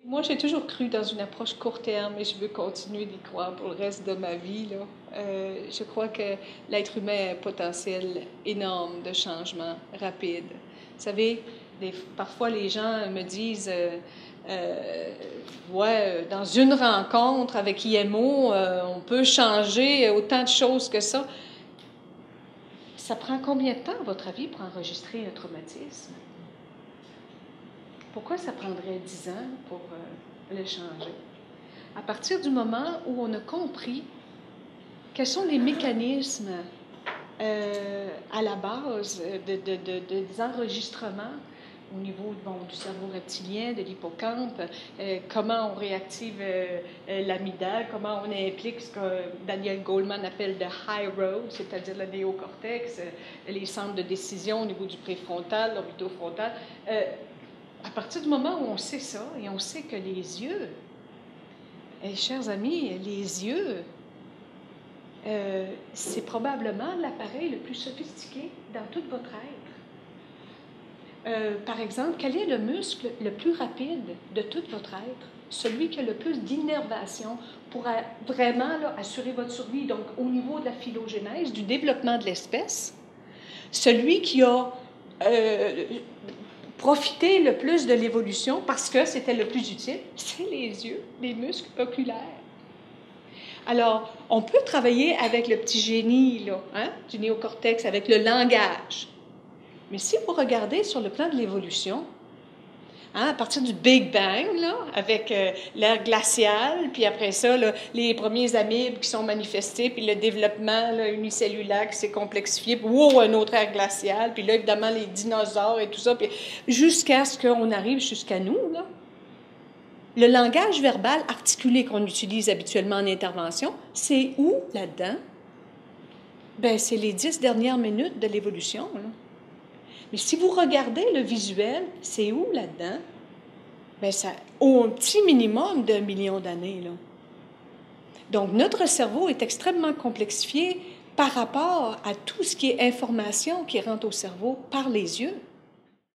Moi, j'ai toujours cru dans une approche court terme et je veux continuer d'y croire pour le reste de ma vie, là. Je crois que l'être humain a un potentiel énorme de changement rapide. Vous savez, parfois les gens me disent, ouais, dans une rencontre avec IMO, on peut changer autant de choses que ça. Ça prend combien de temps, à votre avis, pour enregistrer un traumatisme? Pourquoi ça prendrait 10 ans pour le changer? À partir du moment où on a compris quels sont les mécanismes à la base des enregistrements au niveau du cerveau reptilien, de l'hippocampe, comment on réactive l'amygdale, comment on implique ce que Daniel Goleman appelle le high road, c'est-à-dire le néocortex, les centres de décision au niveau du préfrontal, l'orbitofrontal. À partir du moment où on sait ça, et on sait que les yeux, chers amis, les yeux, c'est probablement l'appareil le plus sophistiqué dans tout votre être. Par exemple, quel est le muscle le plus rapide de tout votre être? Celui qui a le plus d'innervation pour vraiment là, assurer votre survie, donc au niveau de la phylogénèse, du développement de l'espèce. Celui qui a profité le plus de l'évolution parce que c'était le plus utile, c'est les yeux, les muscles oculaires. Alors, on peut travailler avec le petit génie là, hein, du néocortex, avec le langage. Mais si vous regardez sur le plan de l'évolution, hein, à partir du Big Bang, là, avec l'ère glaciale, puis après ça, là, les premiers amibes qui sont manifestés, puis le développement là, unicellulaire qui s'est complexifié, puis wow, une autre ère glaciale, puis là, évidemment, les dinosaures et tout ça, puis jusqu'à ce qu'on arrive jusqu'à nous, là. Le langage verbal articulé qu'on utilise habituellement en intervention, c'est où là-dedans? Bien, c'est les 10 dernières minutes de l'évolution, là. Mais si vous regardez le visuel, c'est où là-dedans? Bien, ça, au petit minimum d'1 million d'années, là. Donc, notre cerveau est extrêmement complexifié par rapport à tout ce qui est information qui rentre au cerveau par les yeux.